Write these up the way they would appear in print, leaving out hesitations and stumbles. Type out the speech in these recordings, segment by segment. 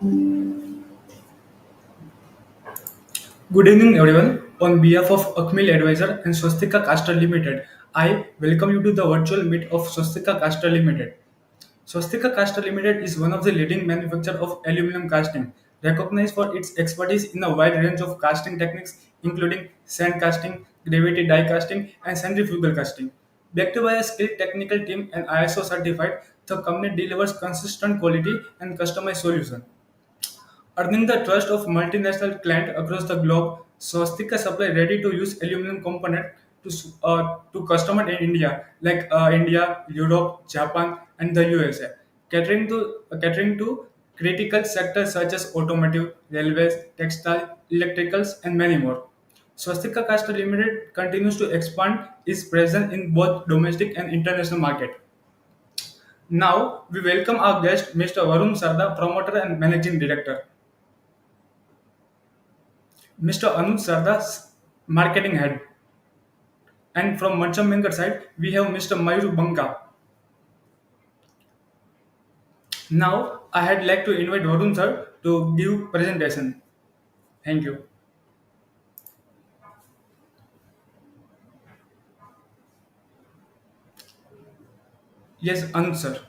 Good evening, everyone. On behalf of Akmil Advisor and Swastika Castal Limited, I welcome you to the virtual meet of Swastika Castal Limited. Swastika Castal Limited is one of the leading manufacturers of aluminum casting, recognized for its expertise in a wide range of casting techniques, including sand casting, gravity die casting, and centrifugal casting. Backed by a skilled technical team and ISO certified, the company delivers consistent quality and customized solutions. Earning the trust of multinational clients across the globe, Swastika supply ready-to-use aluminum component to customers in India, like India, Europe, Japan, and the USA, catering to critical sectors such as automotive, railways, textile, electricals, and many more. Swastika Castle Limited continues to expand its presence in both domestic and international market. Now, we welcome our guest, Mr. Varun Sarda, promoter and managing director. Mr. Anuj Sardas, marketing head. And from Manchamangar side, we have Mr. Mayur Banka. Now, I had like to invite Varun sir to give presentation. Thank you. Yes, Anuj sir.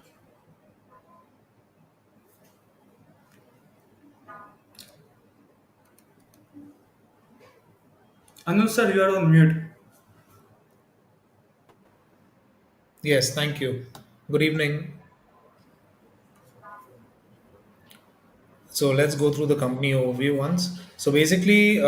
Anuj sir, you are on mute. Yes, thank you. Good evening. So let's go through the company overview once. So basically,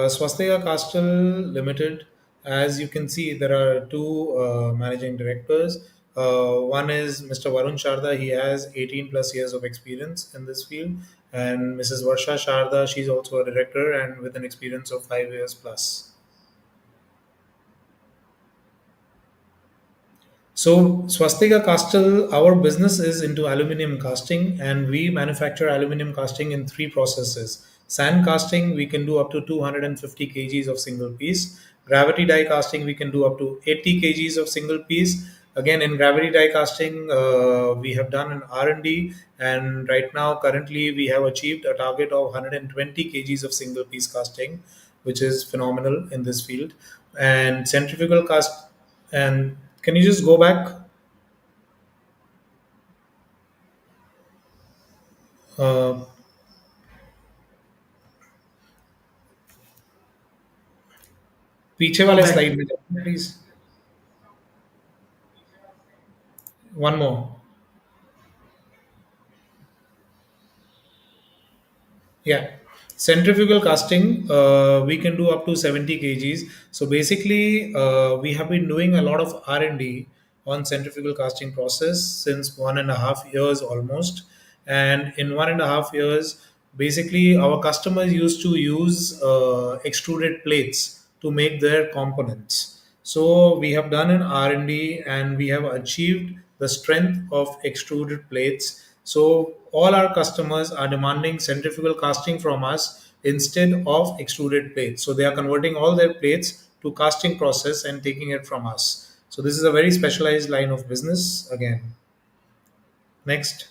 Swastika Castle Limited, as you can see, there are two managing directors. One is Mr. Varun Sharda. He has 18 plus years of experience in this field, and Mrs. Varsha Sharda. She's also a director and with an experience of 5 years plus. So, Swastika Castle, our business is into aluminum casting, and we manufacture aluminum casting in three processes. Sand casting, we can do up to 250 kgs of single piece. Gravity die casting, we can do up to 80 kgs of single piece. Again, in gravity die casting, we have done an R&D, and right now, currently, we have achieved a target of 120 kgs of single piece casting, which is phenomenal in this field. And centrifugal cast and can you just go back? Uh, पीछे Go वाले back. Slide में जाओ please one more Yeah. Centrifugal casting, we can do up to 70 kgs. So basically, we have been doing a lot of R&D on centrifugal casting process since 1.5 years almost. And in 1.5 years, basically, our customers used to use extruded plates to make their components. So we have done an R&D and we have achieved the strength of extruded plates. So all our customers are demanding centrifugal casting from us instead of extruded plates. So they are converting all their plates to casting process and taking it from us. So this is a very specialized line of business again. Next.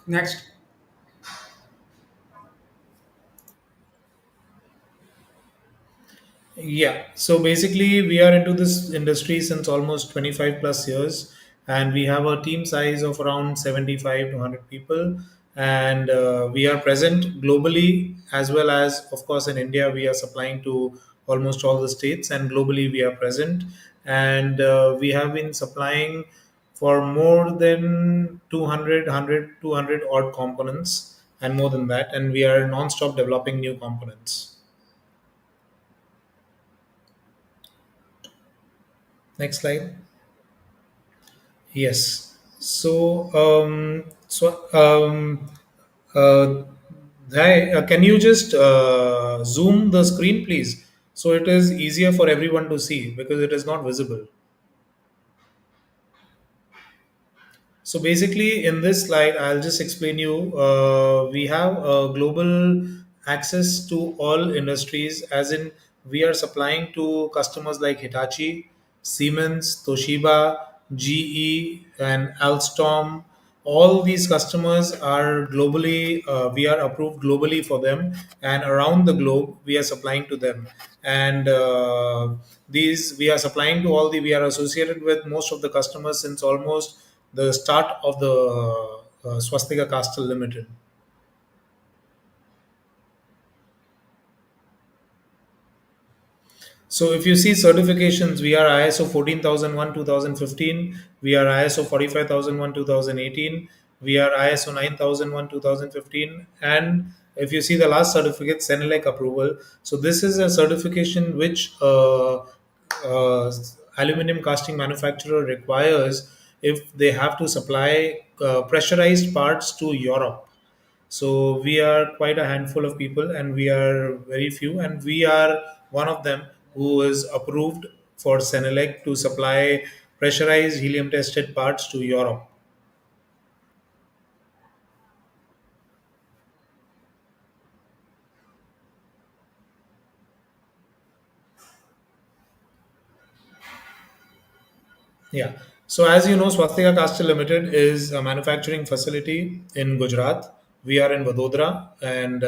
Next. Yeah. So basically, we are into this industry since almost 25 plus years, and we have a team size of around 75 to 100 people. And we are present globally as well as, of course, in India, we are supplying to almost all the states, and globally, we are present. And we have been supplying for more than 200, odd components, and more than that. And we are non stop developing new components. Next slide. Yes. Uh, hi, can you just zoom the screen, please? So it is easier for everyone to see because it is not visible. So basically, in this slide, I'll just explain you. We have a global access to all industries, as in we are supplying to customers like Hitachi, Siemens, Toshiba, GE, and Alstom. All these customers are globally, we are approved globally for them, and around the globe, we are supplying to them. And these we are supplying to all the, we are associated with most of the customers since almost the start of the Swastika Castal Limited. So if you see certifications, we are ISO 14001 2015, we are ISO 45001 2018, we are ISO 9001 2015, and if you see the last certificate, Senelec approval. So this is a certification which aluminum casting manufacturer requires if they have to supply pressurized parts to Europe. So we are quite a handful of people, and we are very few, and we are one of them who is approved for Senelec to supply pressurized helium tested parts to Europe. Yeah. So as you know, Swastika Castal Limited is a manufacturing facility in Gujarat. We are in Vadodara, and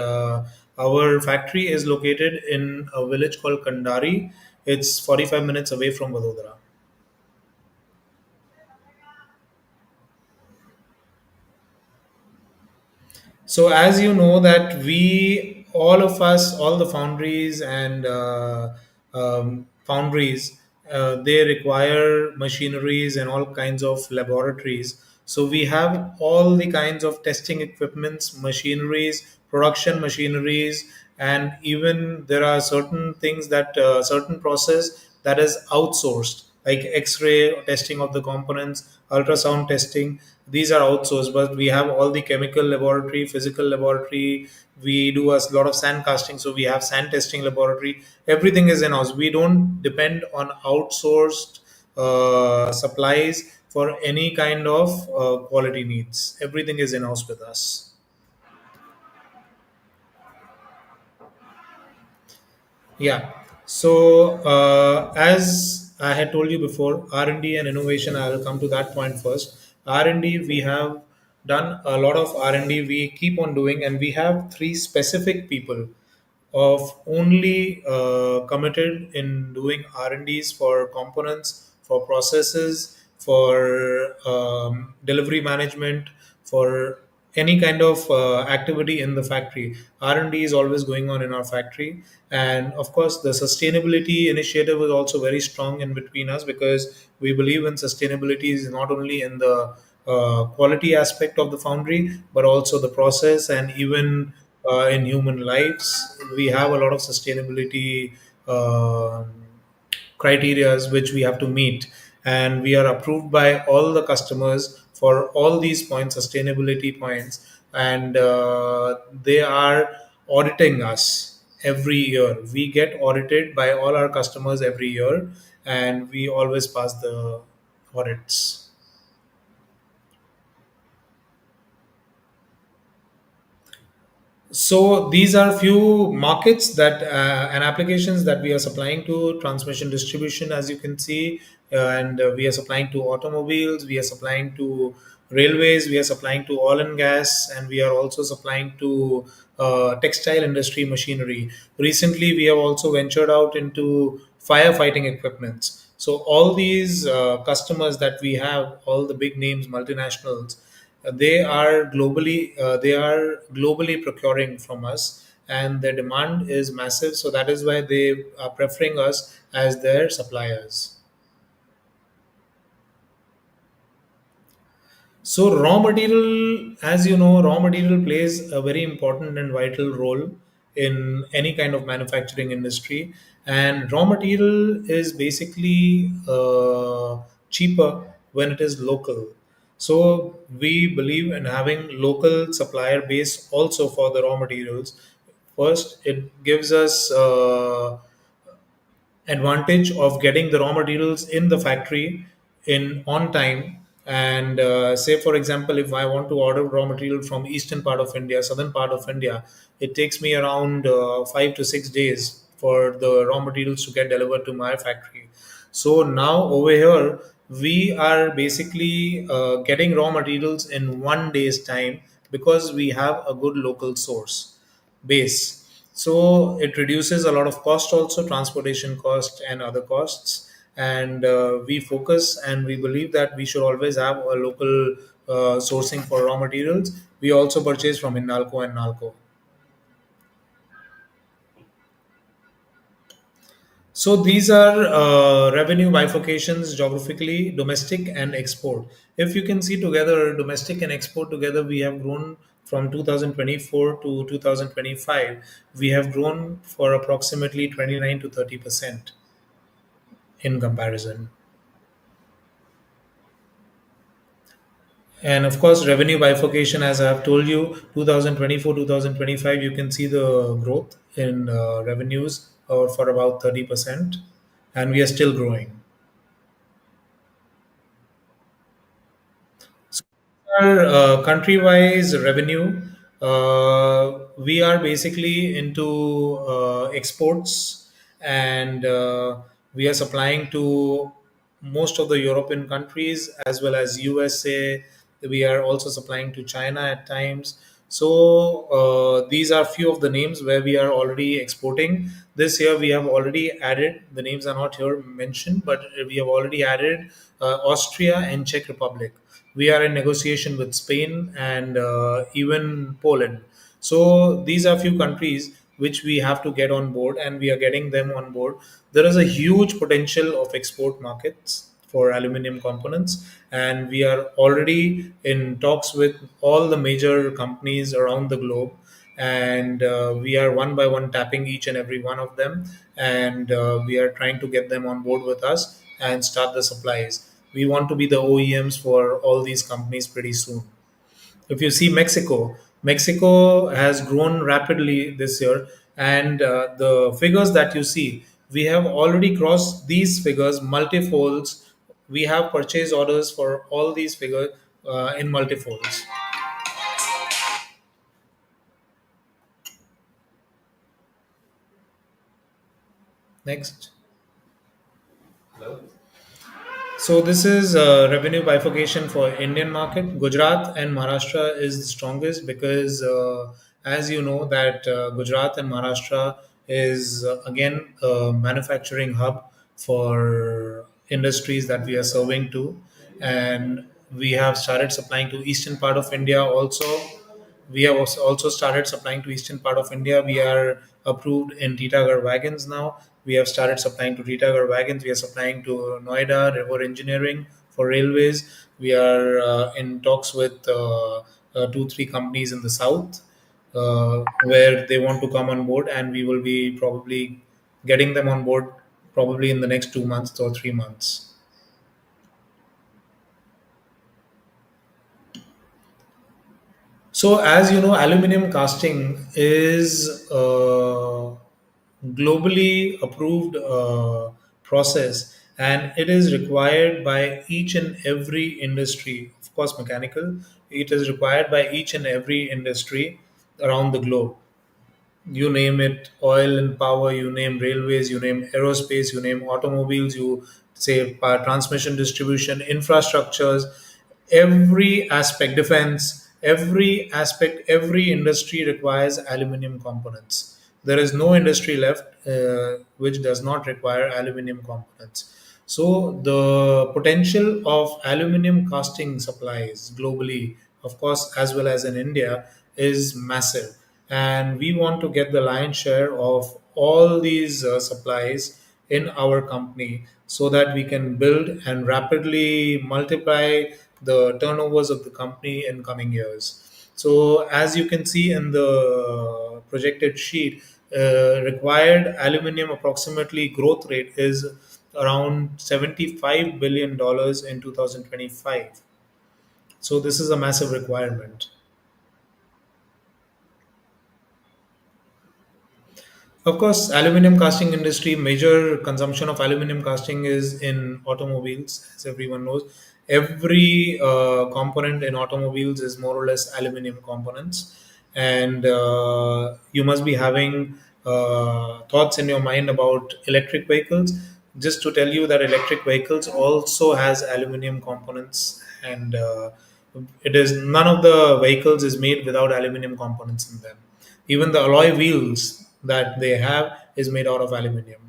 our factory is located in a village called Kandari. It's 45 minutes away from Vadodara. So as you know that we, all of us, all the foundries and foundries, they require machineries and all kinds of laboratories. So we have all the kinds of testing equipments, machineries, production machineries, and even there are certain things that certain process that is outsourced, like X-ray testing of the components, ultrasound testing. These are outsourced, but we have all the chemical laboratory, physical laboratory. We do a lot of sand casting, so we have sand testing laboratory. Everything is in house. We don't depend on outsourced supplies for any kind of quality needs. Everything is in house with us. Yeah. So as I had told you before, R and D and innovation. I will come to that point first. R and D, we have done a lot of R and D. We keep on doing, and we have three specific people of only committed in doing R&Ds for components, for processes, for delivery management, for any kind of activity in the factory. R&D is always going on in our factory. And of course, the sustainability initiative is also very strong in between us, because we believe in sustainability is not only in the quality aspect of the foundry, but also the process, and even in human lives. We have a lot of sustainability criterias which we have to meet, and we are approved by all the customers for all these points, sustainability points, and they are auditing us every year. We get audited by all our customers every year, and we always pass the audits. So these are few markets that and applications that we are supplying to: transmission distribution, as you can see, and we are supplying to automobiles, we are supplying to railways, we are supplying to oil and gas, and we are also supplying to textile industry machinery. Recently, we have also ventured out into firefighting equipments. So all these customers that we have, all the big names, multinationals, they are globally procuring from us, and their demand is massive, so that is why they are preferring us as their suppliers. So raw material, as you know, raw material plays a very important and vital role in any kind of manufacturing industry. And raw material is basically cheaper when it is local. So we believe in having local supplier base also for the raw materials. First, it gives us advantage of getting the raw materials in the factory in on time, And say, for example, if I want to order raw material from eastern part of India, southern part of India, it takes me around 5 to 6 days for the raw materials to get delivered to my factory. So now over here, we are basically getting raw materials in 1 day's time because we have a good local source base. So it reduces a lot of cost, also transportation cost and other costs. And we focus and we believe that we should always have a local sourcing for raw materials. We also purchase from Inalco and Nalco. So these are revenue bifurcations geographically, domestic and export. If you can see together, domestic and export together, we have grown from 2024 to 2025. We have grown for approximately 29 to 30% in comparison. And of course, revenue bifurcation, as I have told you, 2024, 2025, you can see the growth in revenues for about 30%, and we are still growing. Our country-wise revenue, we are basically into exports, and we are supplying to most of the European countries as well as USA. We are also supplying to China at times. So these are few of the names where we are already exporting. This year we have already added, the names are not here mentioned, but we have already added Austria and Czech Republic. We are in negotiation with Spain and even Poland. So these are few countries which we have to get on board, and we are getting them on board. There is a huge potential of export markets for aluminium components, and we are already in talks with all the major companies around the globe, and we are one by one tapping each and every one of them, and we are trying to get them on board with us and start the supplies. We want to be the OEMs for all these companies pretty soon. If you see Mexico, Mexico has grown rapidly this year, and the figures that you see, we have already crossed these figures multifolds. We have purchase orders for all these figures in multifolds. Next. So this is revenue bifurcation for Indian market. Gujarat and Maharashtra is the strongest because, as you know, that Gujarat and Maharashtra is again a manufacturing hub for industries that we are serving to, and we have started supplying to eastern part of India also. We have also started supplying to eastern part of India. We are approved in Titagarh wagons now. We have started supplying to Titagarh wagons. We are supplying to Noida River Engineering for railways. We are in talks with 2 3 companies in the south where they want to come on board, and we will be probably getting them on board probably in the next 2 months or 3 months. So, as you know, aluminum casting is a globally approved process, and it is required by each and every industry. Of course, mechanical. It is required by each and every industry around the globe. You name it, oil and power, you name railways, you name aerospace, you name automobiles, you say power transmission, distribution, infrastructures, every aspect, defense, every aspect, every industry requires aluminum components. There is no industry left which does not require aluminum components. So the potential of aluminum casting supplies globally, of course, as well as in India, is massive, and we want to get the lion's share of all these supplies in our company so that we can build and rapidly multiply the turnovers of the company in coming years. So, as you can see in the projected sheet, required aluminum approximately growth rate is around $75 billion in 2025. So, this is a massive requirement. Of course, aluminum casting industry, major consumption of aluminum casting is in automobiles, as everyone knows. every component in automobiles is more or less aluminum components, and you must be having thoughts in your mind about electric vehicles. Just to tell you that electric vehicles also has aluminum components, and it is none of the vehicles is made without aluminum components in them. Even the alloy wheels that they have is made out of aluminum.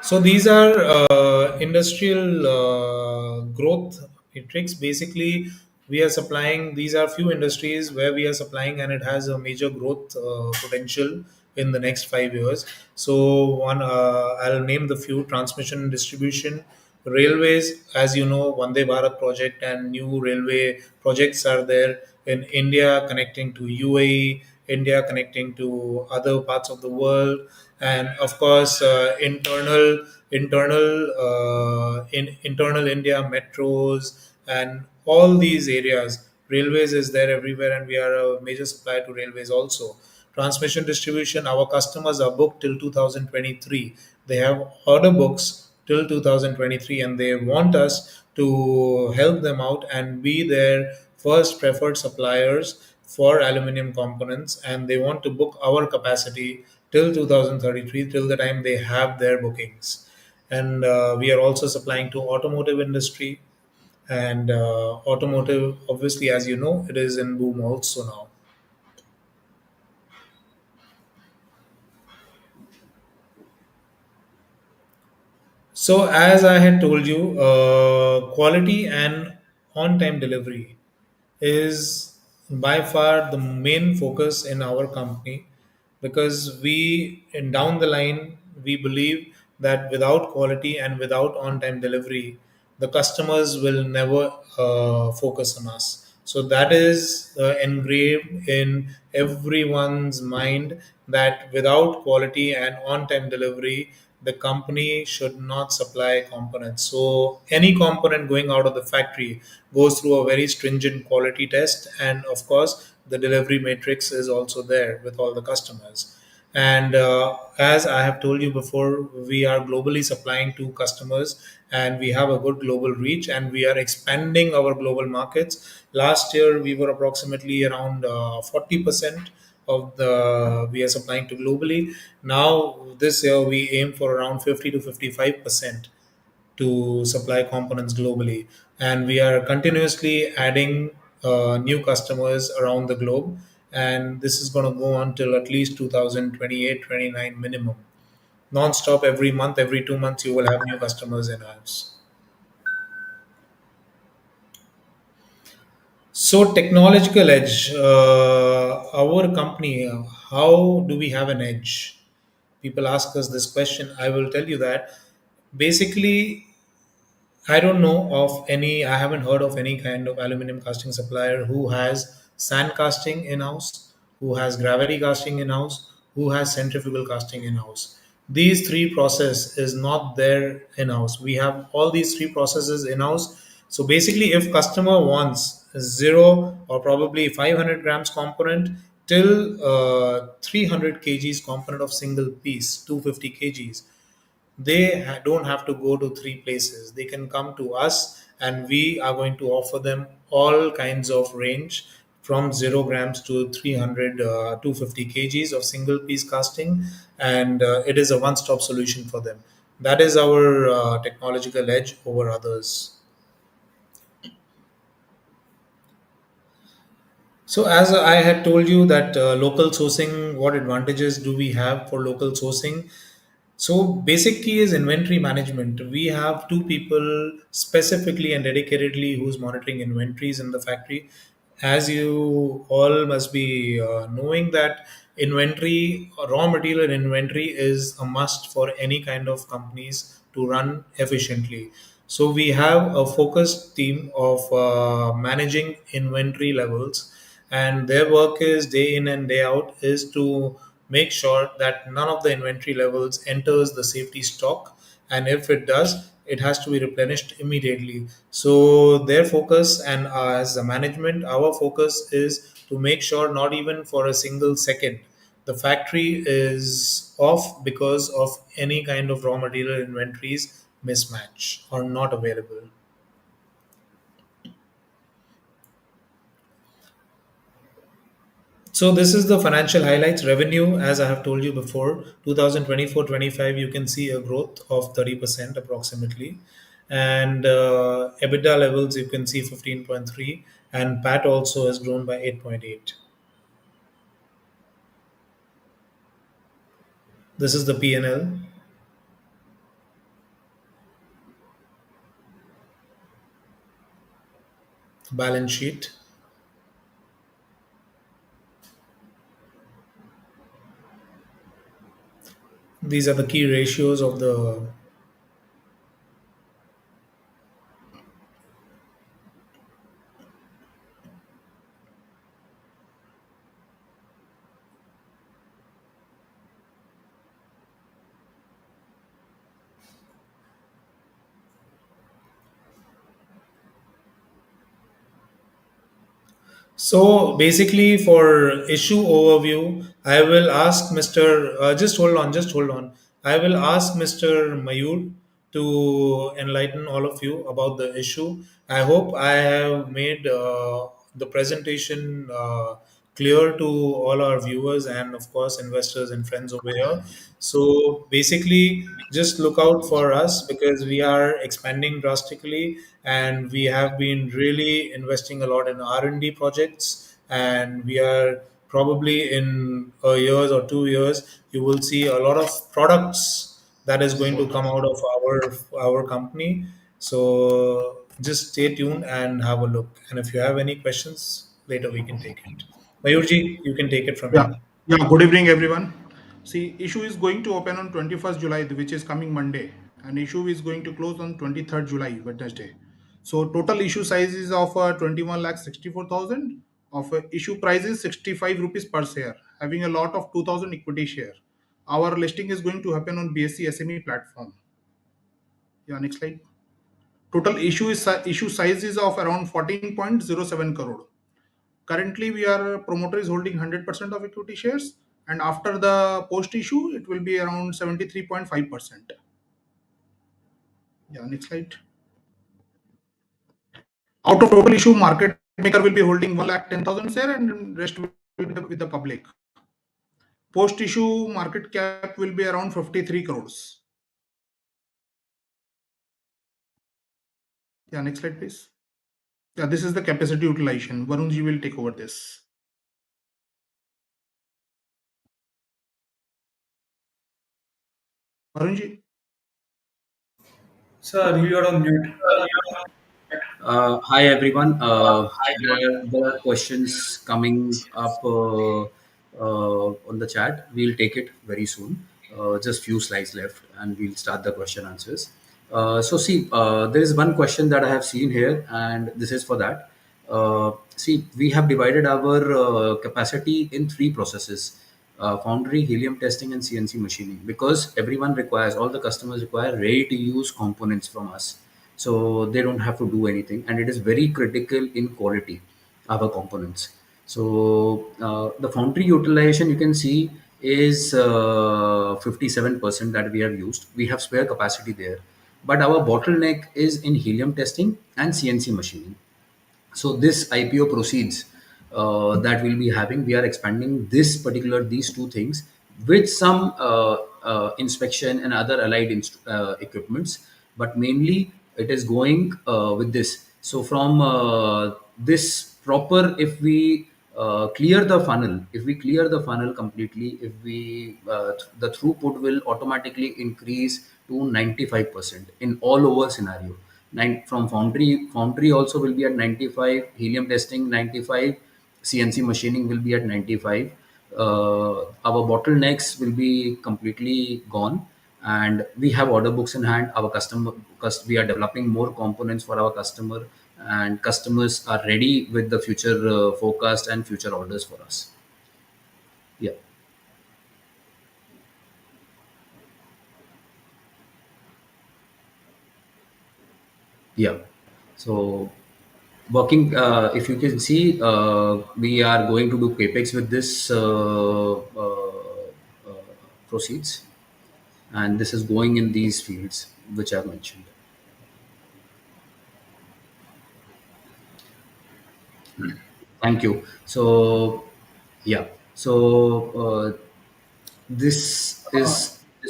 So these are industrial growth metrics. Basically, we are supplying. These are few industries where we are supplying, and it has a major growth potential in the next 5 years. So one, I'll name the few: transmission and distribution, railways. As you know, Vande Bharat project and new railway projects are there in India, connecting to UAE, India connecting to other parts of the world, and of course internal India metros and all these areas. Railways is there everywhere, and we are a major supplier to railways also. Transmission distribution, our customers are booked till 2023. They have order books till 2023, and they want us to help them out and be their first preferred suppliers for aluminum components, and they want to book our capacity till 2033, till the time they have their bookings. And we are also supplying to automotive industry, and automotive, obviously, as you know, it is in boom also now. So, as I had told you, quality and on time delivery is by far the main focus in our company, because we, in down the line, we believe that without quality and without on time delivery, the customers will never focus on us. So that is engraved in everyone's mind, that without quality and on time delivery, the company should not supply components. So any component going out of the factory goes through a very stringent quality test, and of course the delivery matrix is also there with all the customers. And as I have told you before, we are globally supplying to customers, and we have a good global reach, and we are expanding our global markets. Last year, we were approximately around 40% of the we are supplying to globally. Now, this year, we aim for around 50 to 55% to supply components globally, and we are continuously adding new customers around the globe, and this is going to go on till at least 2028, 29 minimum, non-stop. Every month, every 2 months, you will have new customers in house. So technological edge, our company, how do we have an edge? People ask us this question. I will tell you that basically I don't know of any, I haven't heard of any kind of aluminum casting supplier who has sand casting in house, who has gravity casting in house, who has centrifugal casting in house. These three process is not there in house. We have all these three processes in house. So basically, if customer wants zero or probably 500 grams component till 300 kgs component of single piece, 250 kgs, they don't have to go to three places. They can come to us, and we are going to offer them all kinds of range from 0 grams to 300 250 kgs of single piece casting, and it is a one stop solution for them. That is our technological edge over others. So, as I had told you that local sourcing, what advantages do we have for local sourcing? So basic key is inventory management. We have two people specifically and dedicatedly who's monitoring inventories in the factory. As you all must be knowing that inventory, raw material inventory is a must for any kind of companies to run efficiently. So we have a focused team of managing inventory levels, and their work is day in and day out is to make sure that none of the inventory levels enters the safety stock, and if it does, it has to be replenished immediately. So their focus, and as a management, our focus is to make sure not even for a single second The factory is off because of any kind of raw material inventories mismatch or not available. So this is the financial highlights. Revenue, as I have told you before, 2024-25, you can see a growth of 30% approximately. And EBITDA levels, you can see 15.3, and PAT also has grown by 8.8. This is the P&L balance sheet. These are the key ratios of the. So basically, for issue overview, I will ask Mr. Just hold on. I will ask Mr. Mayur to enlighten all of you about the issue. I hope I have made the presentation clear to all our viewers and, of course, investors and friends over here. So basically, just look out for us because we are expanding drastically and we have been really investing a lot in R&D projects, and we are probably in a years or 2 years you will see a lot of products that is going to come out of our company. So just stay tuned and have a look, and if you have any questions later we can take it. Mayurji, you can take it from Yeah, here. yeah. Good evening, everyone. See, issue is going to open on 21st July, which is coming Monday, and issue is going to close on 23rd July, Wednesday. So total issue size is of 21 lakh 64,000. Of issue price is 65 rupees per share, having a lot of 2,000 equity share. Our listing is going to happen on BSE SME platform. Yeah, next slide. Total issue size is of around 14.07 crore. Currently, we are promoter is holding 100% of equity shares, and after the post issue, it will be around 73.5%. Yeah, next slide. Out of total issue, market maker will be holding 1,10,000 share, and rest will be with the public. Post issue market cap will be around 53 crores. Yeah, next slide, please. Yeah, this is the capacity utilization. Varunji will take over this. Varunji. Sir, you are on mute. Hi everyone. There are questions coming up on the chat. We'll take it very soon. Just few slides left, and we'll start the question answers. There is one question that I have seen here, and this is for that. We have divided our capacity in three processes: foundry, helium testing, and CNC machining. Because everyone requires, all the customers require ready-to-use components from us, so they don't have to do anything, and it is very critical in quality, our components. So the foundry utilization, you can see, is 57% that we have used. We have spare capacity there, but our bottleneck is in helium testing and CNC machining. So this IPO proceeds that we'll be having, we are expanding these two things with some inspection and other allied equipments, but mainly it is going with this. So from this proper, if we clear the funnel completely, if we the throughput will automatically increase to 95% in all over scenario. From foundry also will be at 95, helium testing 95, CNC machining will be at 95. Our bottlenecks will be completely gone, and we have order books in hand. We are developing more components for our customer, and customers are ready with the future forecast and future orders for us. Yeah. Yeah. So if you can see, we are going to do capex with this proceeds, and this is going in these fields which I've mentioned. Thank you. So, yeah. This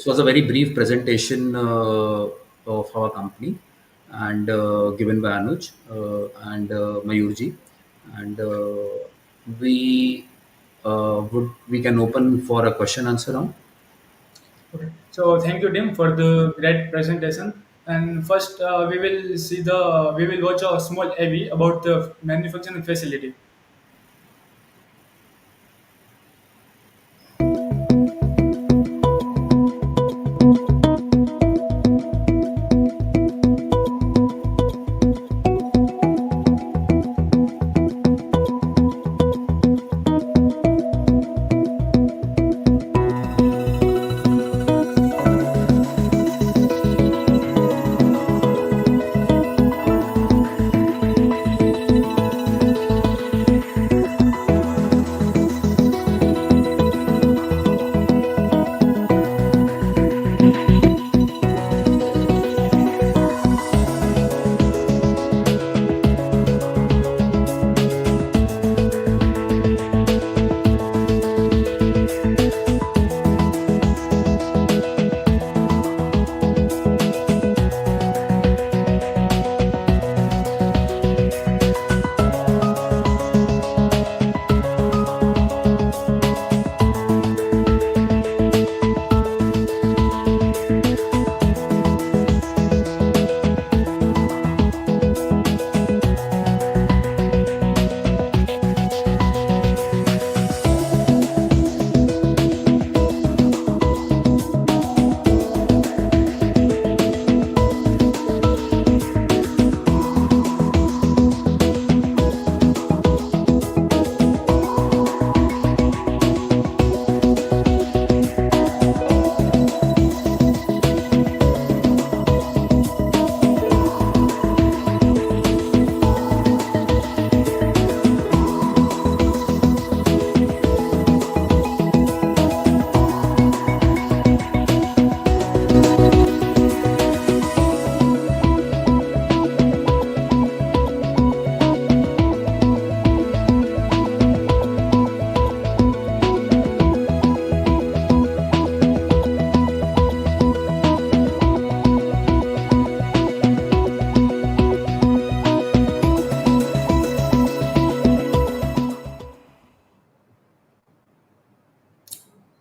was a very brief presentation of our company, and given by Anuj and Mayurji, and we can open for a question answer round. Okay. So thank you, Tim, for the great presentation. And first, we will watch a small AV about the manufacturing facility.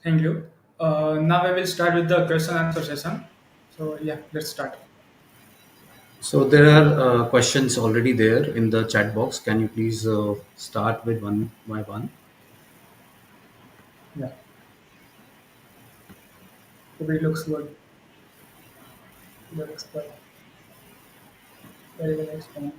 Thank you. Now I will start with the question answer session. So yeah, let's start. So there are questions already there in the chat box. Can you please start with one by one? Yeah, it looks good. It looks good. Where is the next one?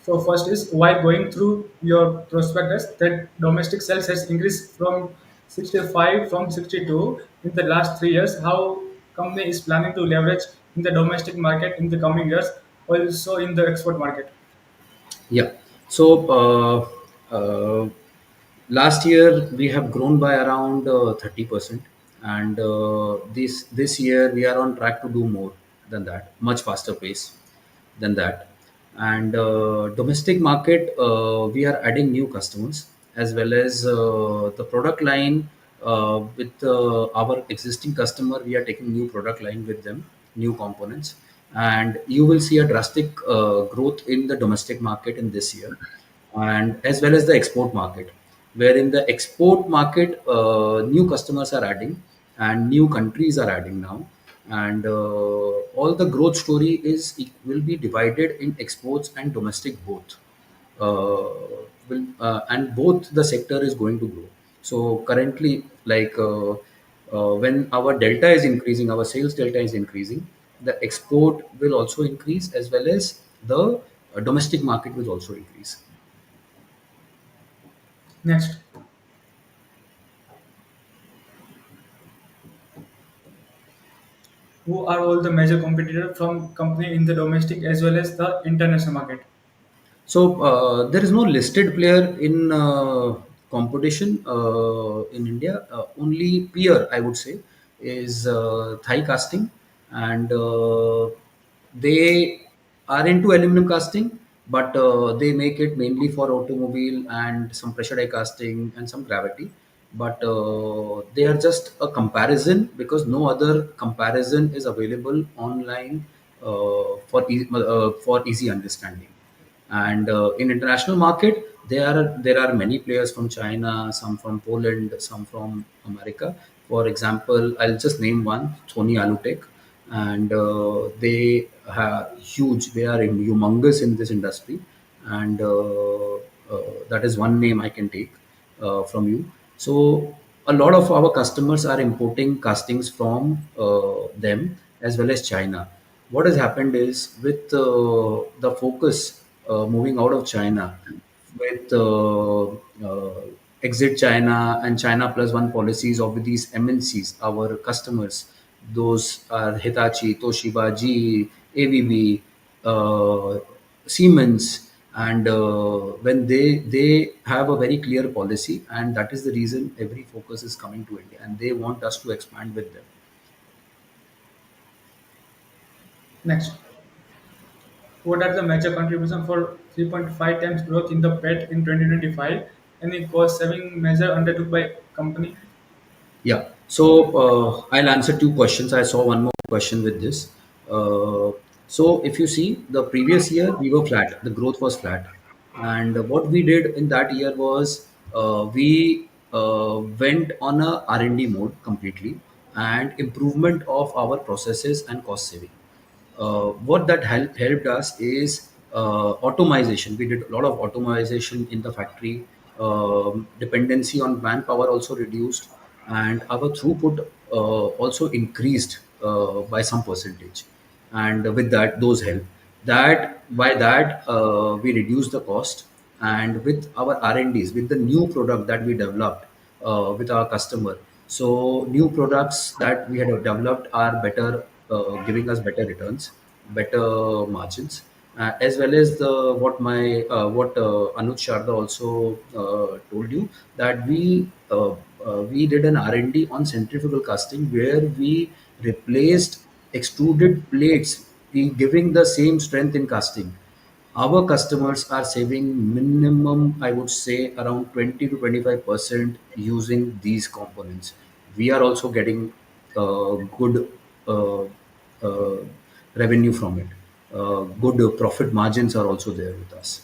So first is while going through your prospectus that domestic sales has increased from 65 from 62 in the last 3 years. How company is planning to leverage in the domestic market in the coming years, also in the export market. Yeah. So last year we have grown by around 30%, and this year we are on track to do more than that, much faster pace than that. And domestic market, we are adding new customers, as well as the product line with our existing customer. We are taking new product line with them, new components, and you will see a drastic growth in the domestic market in this year, and as well as the export market, where in the export market new customers are adding and new countries are adding now, and all the growth story is it will be divided in exports and domestic both, and both the sector is going to grow. So currently, like when our delta is increasing, our sales delta is increasing, the export will also increase, as well as the domestic market will also increase. Next, who are all the major competitors from company in the domestic as well as the international market? So there is no listed player in competition in India. Only peer, I would say, is Thai casting, and they are into aluminum casting, but they make it mainly for automobile and some pressure die casting and some gravity. But they are just a comparison because no other comparison is available online for easy understanding. And in international market, there are many players from China, some from Poland, some from America. For example, I'll just name one, Sony Alutech, and they are huge. They are humongous in this industry, and that is one name I can take from you. So a lot of our customers are importing castings from them as well as China. What has happened is with the focus moving out of China, with exit China and China plus one policies of these MNCs, our customers, those are Hitachi, Toshiba, GE, ABB, Siemens, and when they have a very clear policy, and that is the reason every focus is coming to India, and they want us to expand with them. Next, what are the major contributions for 3.5 times growth in the PET in 2025? Any cost saving measure undertook by company? Yeah. So I'll answer two questions. I saw one more question with this. Uh, so if you see the previous year, we were flat. The growth was flat, and what we did in that year was we went on a R&D mode completely and improvement of our processes and cost saving. What that helped us is automation. We did a lot of automation in the factory. Dependency on manpower also reduced, and our throughput also increased by some percentage. And with that, those help. That by that we reduced the cost, and with our R&Ds, with the new product that we developed with our customer. So new products that we had developed are better, giving us better returns, better margins, as well as the what Anuj Sharda also told you, that we did an R&D on centrifugal casting where we replaced extruded plates, giving the same strength in casting. Our customers are saving minimum, I would say, around 20 to 25% using these components. We are also getting good uh, uh, revenue from it. Good profit margins are also there with us,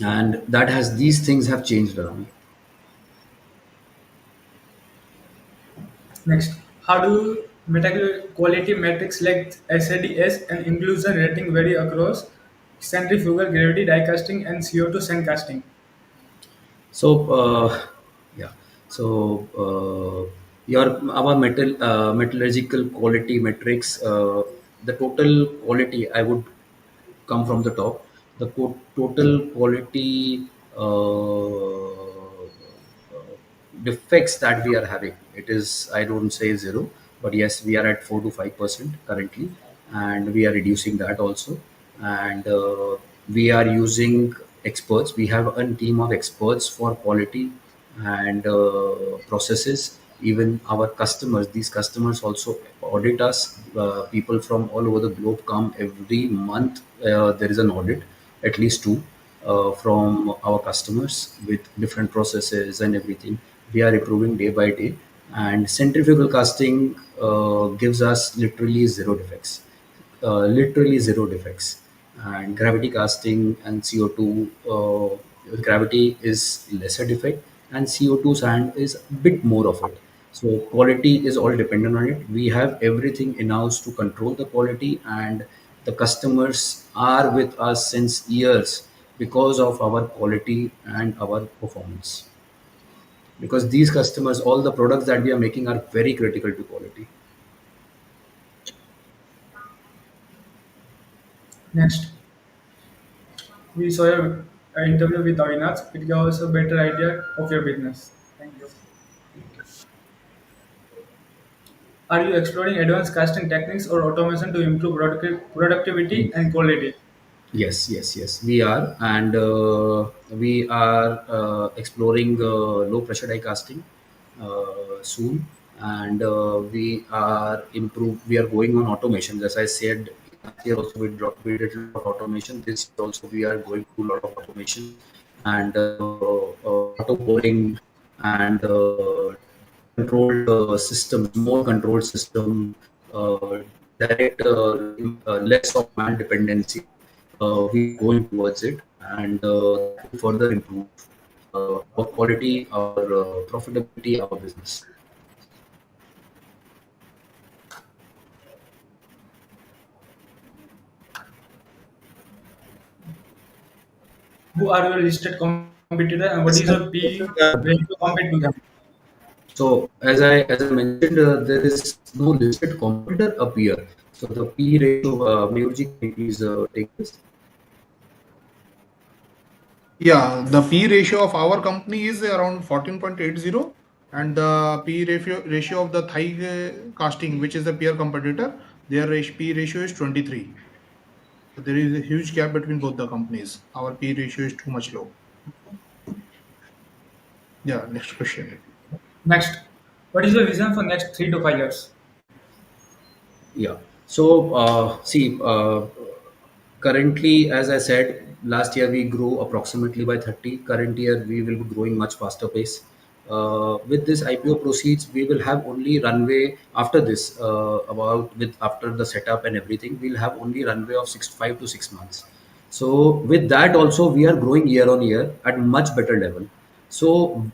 and that has these things have changed around. Next, how do material quality metrics like SADS and inclusion rating vary across centrifugal gravity die casting and CO2 sand casting? So yeah, so your our metallurgical quality metrics, the total quality I would come from the top. The total quality defects that we are having, it is, I don't say zero, but yes, we are at 4 to 5% currently, and we are reducing that also. And we are using experts. We have a team of experts for quality and processes. Even our customers, these customers also audit us. People from all over the globe come every month. There is an audit, at least two, from our customers with different processes and everything. We are improving day by day, and centrifugal casting gives us literally zero defects. And gravity casting and CO2, gravity is lesser defect, and CO2 sand is a bit more of it. So quality is all dependent on it. We have everything in house to control the quality, and the customers are with us since years because of our quality and our performance. Because these customers, all the products that we are making are very critical to quality. Next, we saw an interview with Avinash. It gave us a better idea of your business. Thank you. Are you exploring advanced casting techniques or automation to improve productivity and quality? Yes. We are, and we are exploring low pressure die casting soon, and we are going on automation. As I said, last year also we did a lot of automation. This year also we are going to do a lot of automation and auto pouring and controlled systems, more controlled system, uh, direct, less of man dependency. We are going towards it, and that will further improve our quality, our profitability, our business. Who are your listed competitor and what Yes, is sir. your P ratio compared to them? So as I mentioned, there is no listed competitor up here. So the P ratio, Mayurji, can you please take this? Yeah, the P ratio of our company is around 14.80, and the P ratio of the Thai casting, which is the peer competitor, their P ratio is 23. So there is a huge gap between both the companies. Our P ratio is too much low. Yeah, next question. Next, what is your vision for next 3 to 5 years? Yeah. So, currently, as I said, last year we grew approximately by 30. Current year, we will be growing much faster pace. With this IPO proceeds, we will have only runway after this, about with after the setup and everything, we'll have only runway of 5 to 6 months. So, with that also, we are growing year on year at much better level. So,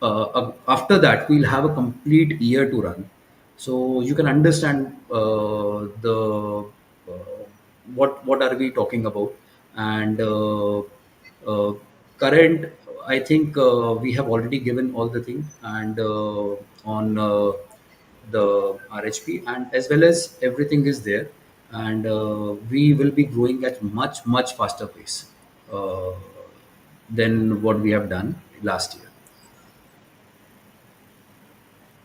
after that we'll have a complete year to run, so you can understand the what are we talking about. And uh, current, I think we have already given all the thing, and on the RHP, and as well as everything is there, and we will be growing at much faster pace uh, than what we have done last year.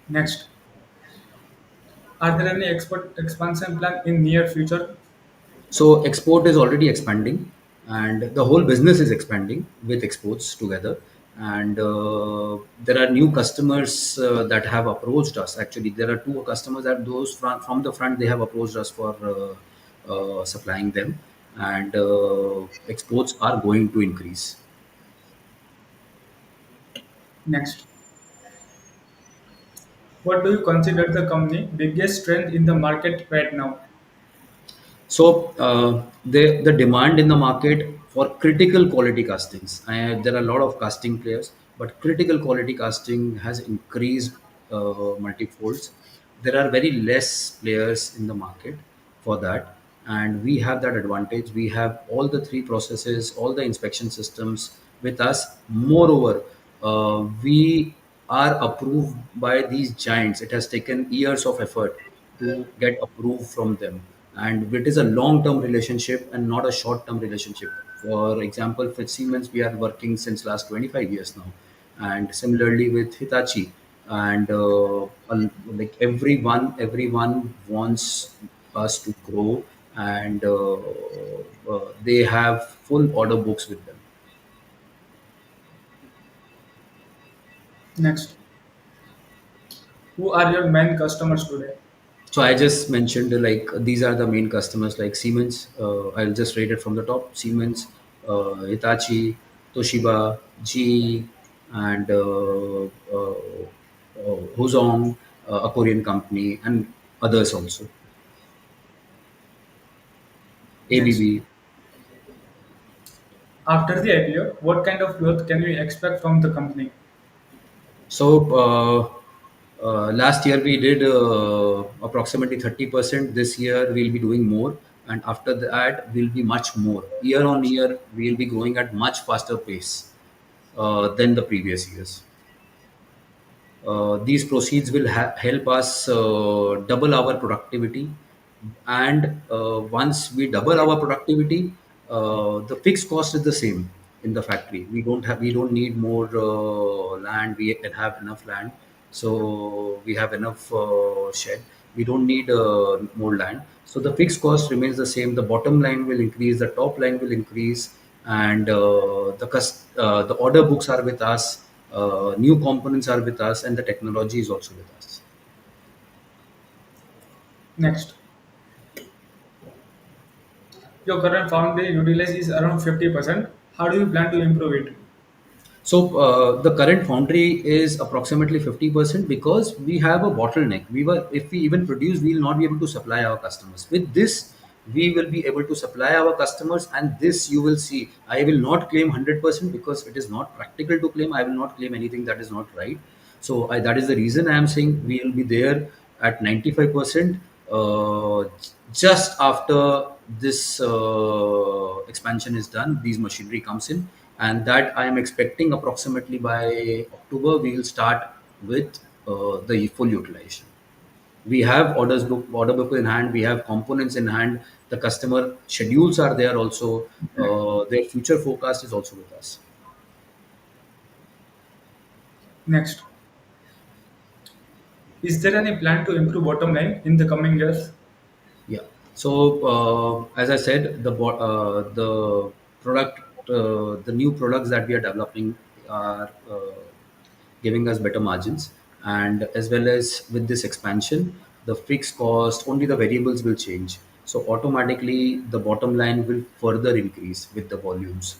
Next, are there any export expansion plan in near future? So export is already expanding, and the whole business is expanding with exports together. And there are new customers that have approached us. Actually, there are two customers that those from the front they have approached us for supplying them, and exports are going to increase. Next, what do you consider the company biggest strength in the market right now? So the demand in the market for critical quality castings, there are a lot of casting players, but critical quality casting has increased multifolds. There are very less players in the market for that, and we have that advantage. We have all the three processes, all the inspection systems with us. Moreover, we are approved by these giants. It has taken years of effort to get approved from them, and it is a long term relationship and not a short term relationship. For example, with Siemens we are working since last 25 years now, and similarly with Hitachi, and like everyone wants us to grow, and they have full order books with them. Next, who are your main customers today? So I just mentioned like these are the main customers like Siemens. I'll just rate it from the top: Siemens, Hitachi, Toshiba, GE, and Huzong, a Korean company, and others also. Next, ABB. after the IPO, what kind of growth can we expect from the company? So last year we did approximately 30%. This year we'll be doing more, and after that we'll be much more. Year on year we'll be growing at much faster pace than the previous years. These proceeds will help us double our productivity, and once we double our productivity, the fixed cost is the same in the factory. We don't need more land. We have enough land, so we have enough shed. We don't need more land. So the fixed cost remains the same. The bottom line will increase, the top line will increase, and the order books are with us, new components are with us, and the technology is also with us. Next, your current foundry utilization is around 50%. How do you plan to improve it? So the current foundry is approximately 50% because we have a bottleneck. If we even produce, we will not be able to supply our customers. With this, we will be able to supply our customers, and this you will see. I will not claim 100% because it is not practical to claim. I will not claim anything that is not right. So that is the reason I am saying we will be there at 95%, just after this expansion is done. These machinery comes in, and that I am expecting approximately by October we will start with the full utilization. We have order book in hand. We have components in hand. The customer schedules are there also. Their future forecast is also with us. Next, is there any plan to improve bottom line in the coming years? Yeah. So as I said, the product, the new products that we are developing are giving us better margins, and as well as with this expansion, the fixed cost, only the variables will change. So automatically, the bottom line will further increase with the volumes.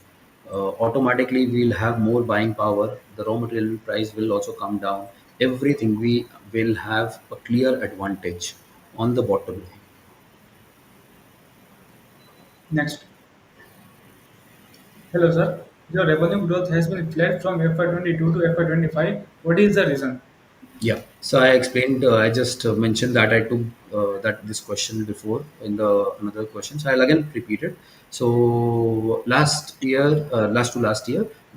Automatically, we'll have more buying power. The raw material price will also come down. Everything we will have a clear advantage on the bottom line. Next, hello sir. Your revenue growth has been flat from FY22 to FY25. What is the reason? Yeah. So I explained. I just mentioned that I took that this question before in the another question. So I'll again repeat it. So last year,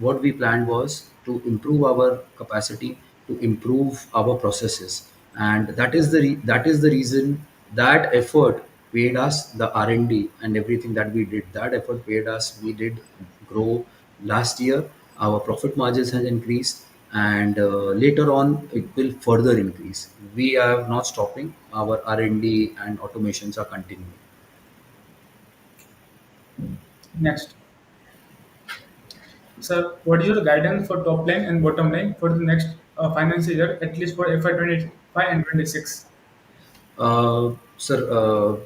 what we planned was to improve our capacity, to improve our processes, and that is the reason that effort paid us. The R&D and everything that we did, that effort paid us. We did grow last year. Our profit margins has increased, and later on it will further increase. We are not stopping. Our R&D and automations are continuing. Next, sir, what is your guidance for top line and bottom line for the next financial year, at least for FY25 and 26? Sir, uh,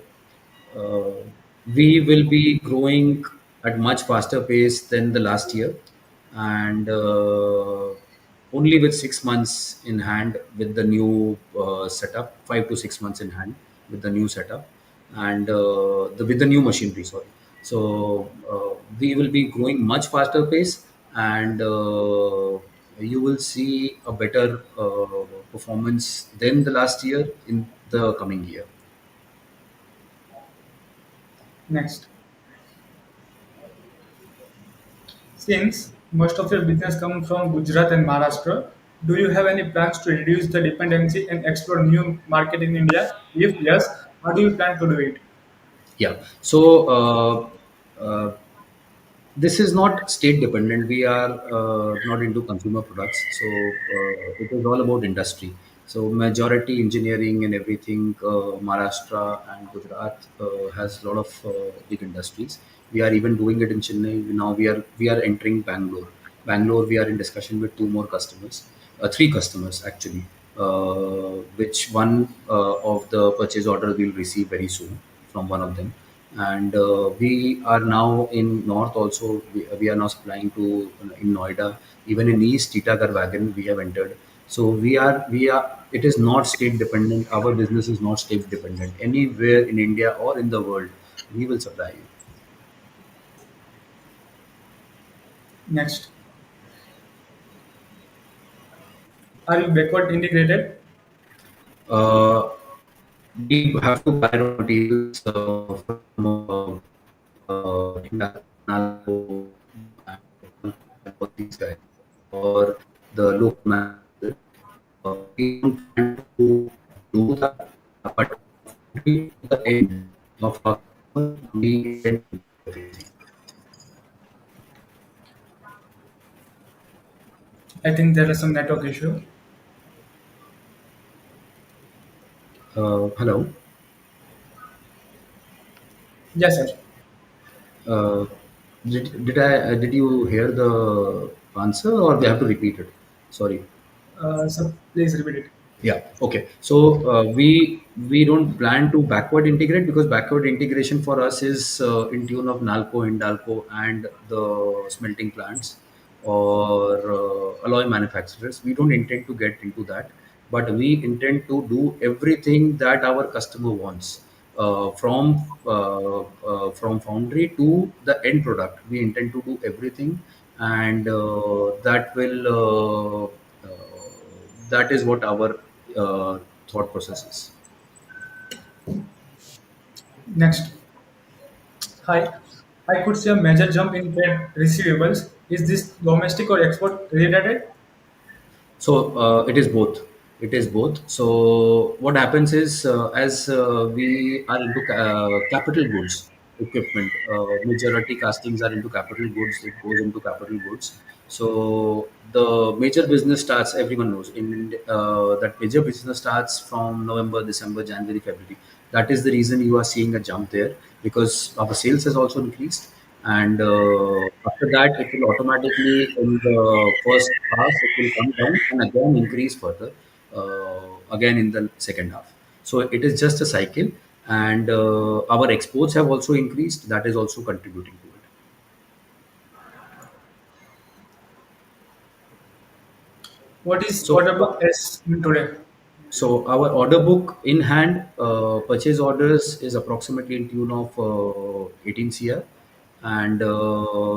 we will be growing at much faster pace than the last year, and only with 6 months in hand with the new setup, 5 to 6 months in hand with the new setup, and with the new machinery. Sorry, so we will be growing much faster pace, and you will see a better performance than the last year in the coming year. Next, since most of your business comes from Gujarat and Maharashtra, do you have any plans to reduce the dependency and explore new market in India? If yes, how do you plan to do it? Yeah. So this is not state dependent. We are not into consumer products, so it is all about industry. So majority engineering and everything. Maharashtra and Gujarat has a lot of big industries. We are even doing it in Chennai. Now we are entering Bangalore. Bangalore, we are in discussion with two more customers, three customers actually, which one of the purchase order we'll receive very soon from one of them. And we are now in north also. We are now supplying to in Noida, even in east Titagar wagon we have entered. So we are it is not state dependent. Our business is not state dependent. Anywhere in India or in the world, we will supply you. Next, are you backward integrated? uh, we have to buy raw materials from Nalco and all these guys, or the local manufacturer. We don't plan to do that, but we, to the end of our customer, we intend to do everything. I think there is some network issue. Hello. Yes, sir. Uh, did you hear the answer, or we have to repeat it? Sorry. So please repeat it. Yeah. Okay. So we don't plan to backward integrate, because backward integration for us is in tune of Nalco, Hindalco, and the smelting plants or alloy manufacturers. We don't intend to get into that, but we intend to do everything that our customer wants, from foundry to the end product. We intend to do everything, and that is what our thought process is. Next. Hi. I could see a major jump in trade receivables. Is this domestic or export related? So it is both. It is both. So what happens is, as we are into capital goods equipment, majority castings are into capital goods. It goes into capital goods. So the major business starts. Everyone knows in that major business starts from November, December, January, February. That is the reason you are seeing a jump there, because our sales has also increased, and after that it will automatically, in the first half it will come down and again increase further, again in the second half. So it is just a cycle, and our exports have also increased. That is also contributing to it. What is So order book as in today? So our order book in hand, purchase orders is approximately in tune of 18 CR, and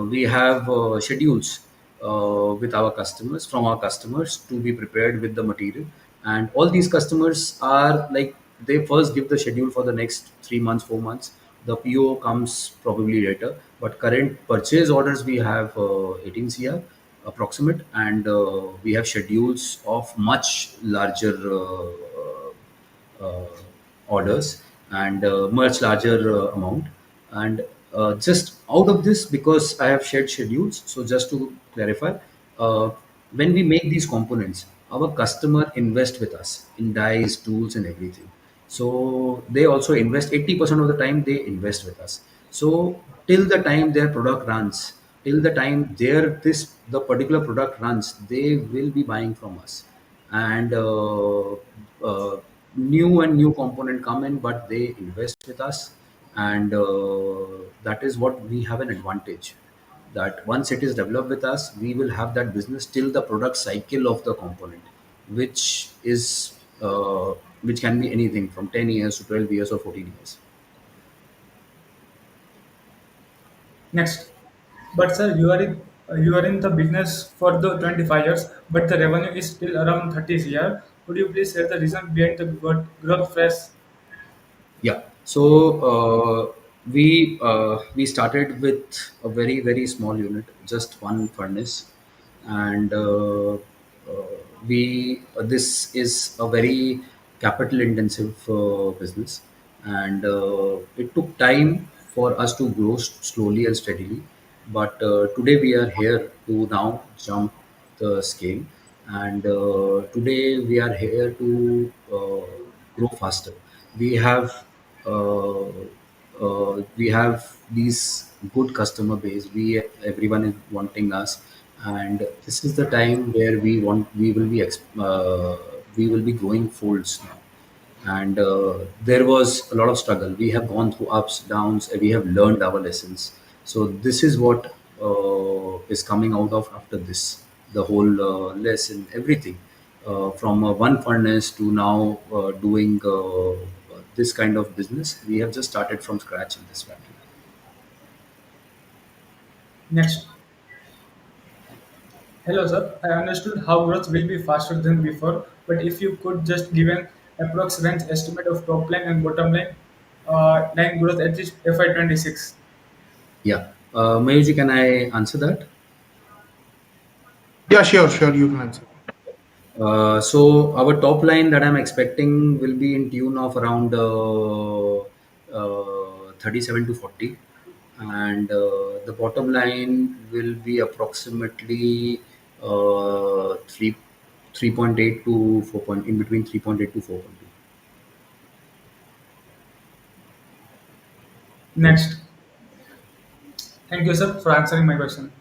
we have schedules with our customers, from our customers, to be prepared with the material. And all these customers are like, they first give the schedule for the next 3 months, 4 months. The PO comes probably later, but current purchase orders we have 18 CR approximate, and we have schedules of much larger uh, orders, and much larger amount. And just out of this, because I have shared schedules, so just to clarify, uh, when we make these components, our customer invest with us in dies, tools, and everything. So they also invest 80% of the time, they invest with us. So till the time their product runs, till the time the particular product runs, they will be buying from us. And new component come in, but they invest with us. And that is what we have an advantage, that once it is developed with us, we will have that business till the product cycle of the component, which is which can be anything from 10 years to 12 years or 14 years. Next. But sir, you are in the business for the 25 years, but the revenue is still around 30 year. Could you please share the reason behind the growth phase? Yeah. So we started with a very very small unit, just one furnace, and we this is a very capital intensive business, and it took time for us to grow slowly and steadily. But today we are here to now jump the scale, and today we are here to grow faster. We have uh, we have these good customer base. Everyone is wanting us, and this is the time where we will be growing folds now. And there was a lot of struggle. We have gone through ups, downs, and we have learned our lessons. So this is what is coming out of after this, the whole lesson, everything, from one furnace to now doing this kind of business. We have just started from scratch in this factory. Next. Hello, sir. I understood how growth will be faster than before, but if you could just give an approx range estimate of top line and bottom line growth at least FY 26. Yeah. Mayuji, can I answer that? Yeah, sure, you can answer. So our top line that I'm expecting will be in tune of around 37 to 40, and the bottom line will be approximately 3 3.8 to 4 point, in between 3.8 to 4.2. Next, thank you, sir, for answering my question.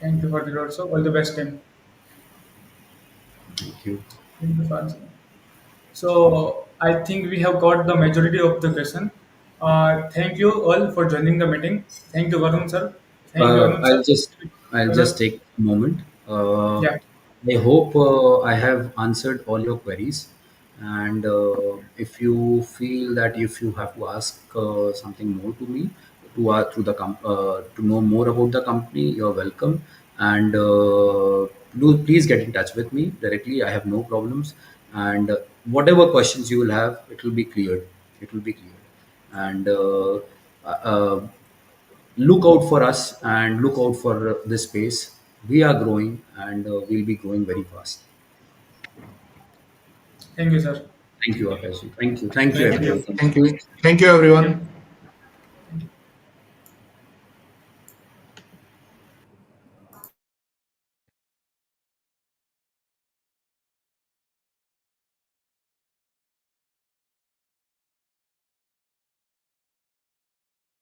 Thank you for the also. All the best, team. Thank you. Thank you for answering. So I think we have got the majority of the question. Thank you all for joining the meeting. Thank you, Varun sir. Thank you, Anuj I'll sir. just I'll Hello. just take a moment. Yeah. I hope I have answered all your queries, and if you feel that if you have to ask something more to me to know more about the company, you're welcome. And do please get in touch with me directly. I have no problems, and whatever questions you will have, it will be cleared. It will be cleared, and look out for us and look out for this space. We are growing and we'll be growing very fast. Thank you, sir. Thank you, Akash. Thank you. Thank you, Thank Thank you. you. everyone. Thank Thank you. you. Thank you, Thank everyone. you.